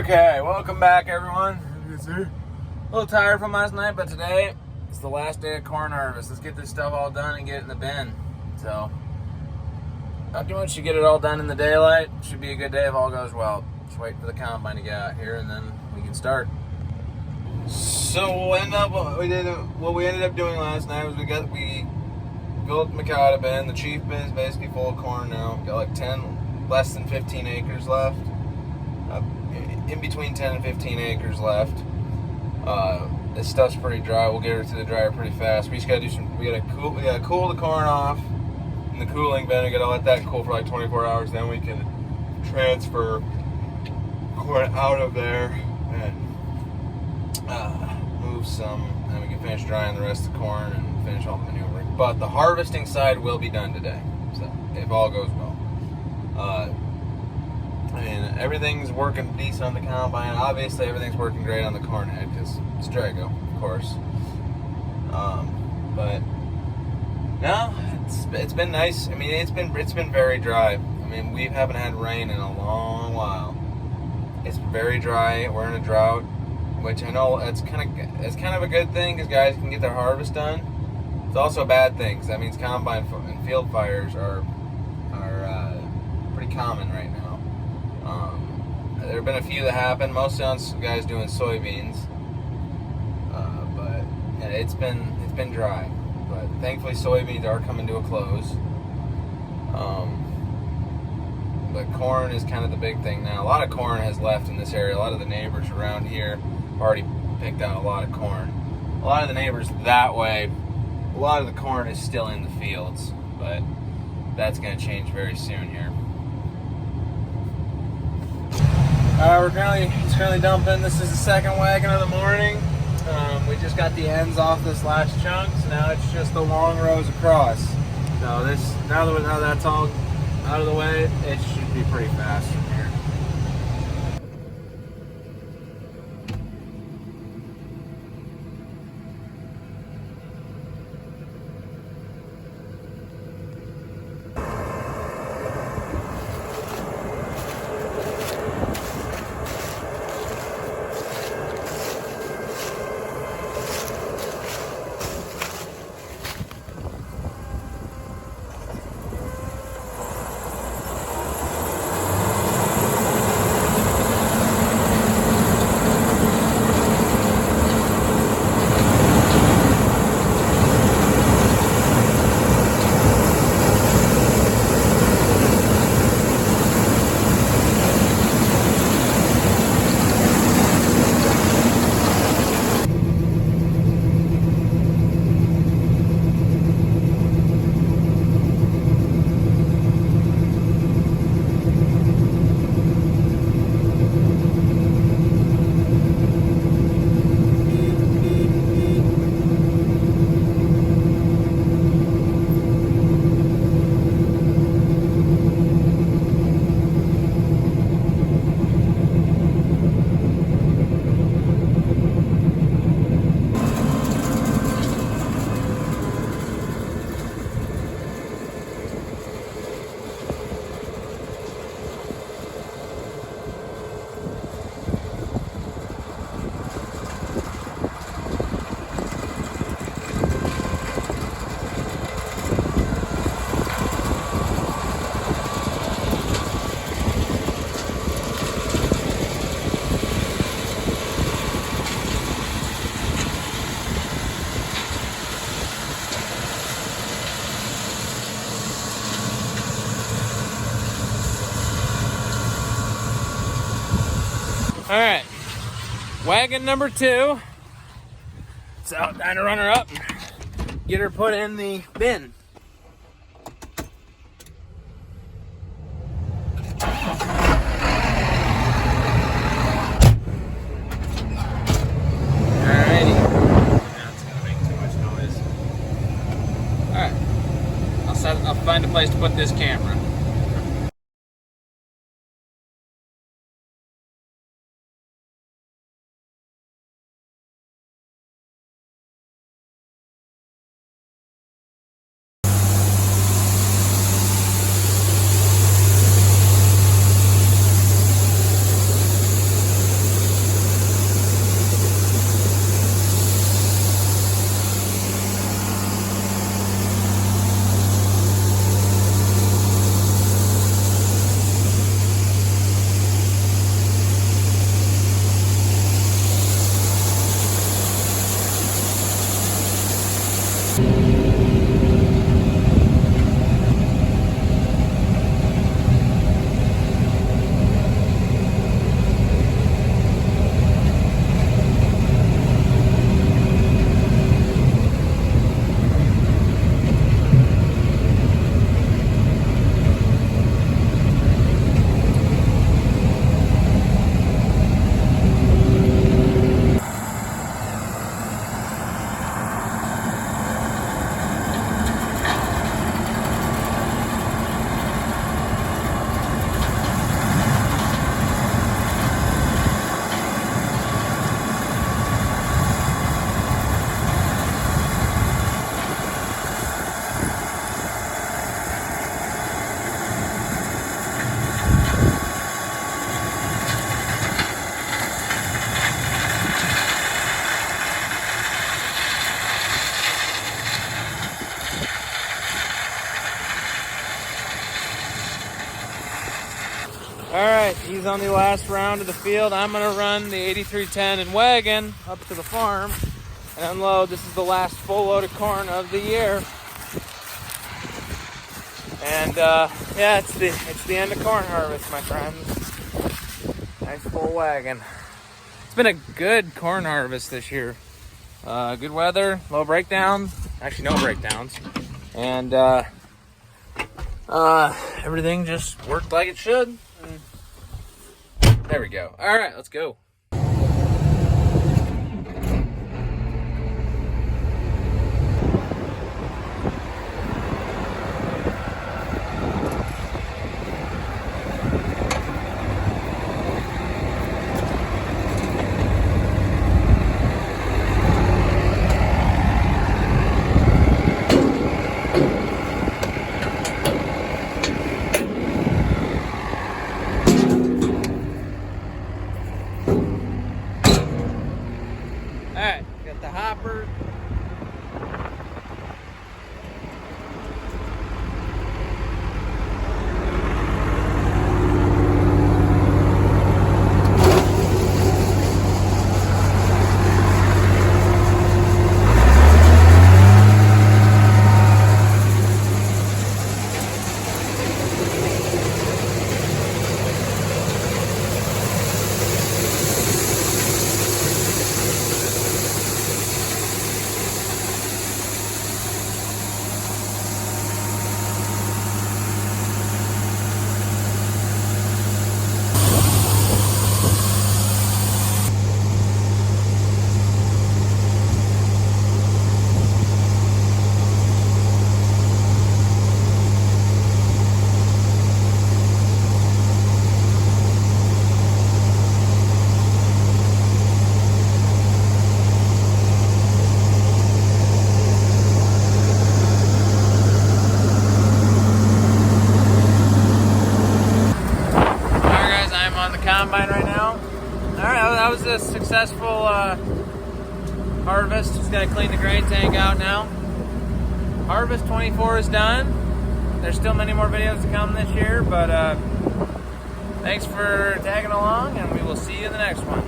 Okay, welcome back everyone. A little tired from last night, but today it's the last day of corn harvest. Let's get this stuff all done and get it in the bin. So, not too much to get it all done in the daylight. Should be a good day if all goes well. Just wait for the combine to get out here and then we can start. So what we ended up doing last night was we filled the Mikata bin. The chief bin is basically full of corn now. Got like less than 15 acres left. In between 10 and 15 acres left. This stuff's pretty dry. We'll get her to the dryer pretty fast. We just gotta we gotta cool the corn off in the cooling bin. We gotta let that cool for like 24 hours. Then we can transfer corn out of there and move some. And we can finish drying the rest of the corn and finish all the maneuvering. But the harvesting side will be done today. So if all goes well. And everything's working decent on the combine. Obviously, everything's working great on the corn head because it's DRAGO, of course. But no, it's been nice. I mean, it's been very dry. I mean, we haven't had rain in a long while. It's very dry. We're in a drought, which I know it's kind of a good thing because guys can get their harvest done. It's also a bad thing because that means combine and field fires are pretty common right now. There have been a few that happened, mostly on guys doing soybeans, but it's been dry. But thankfully, soybeans are coming to a close. But corn is kind of the big thing now. A lot of corn has left in this area. A lot of the neighbors around here have already picked out a lot of corn. A lot of the neighbors that way, a lot of the corn is still in the fields, but that's going to change very soon here. We're currently dumping. This is the second wagon of the morning. We just got the ends off this last chunk, so now it's just the long rows across. So now that that's all out of the way, it should be pretty fast from here. All right, wagon number 2. It's out time to run her up, get her put in the bin. Alrighty, now it's gonna make too much noise. All right, I'll find a place to put this camera. Alright, he's on the last round of the field. I'm going to run the 8310 and wagon up to the farm and unload. This is the last full load of corn of the year. And yeah, it's the end of corn harvest, my friends. Nice full wagon. It's been a good corn harvest this year. Good weather, low breakdowns. Actually, no breakdowns. And everything just worked like it should. There we go. All right, let's go. Alright, got the hopper. Combine right now. All right, that was a successful harvest. Just gonna clean the grain tank out now. Harvest 24 is done. There's still many more videos to come this year, but thanks for tagging along, and we will see you in the next one.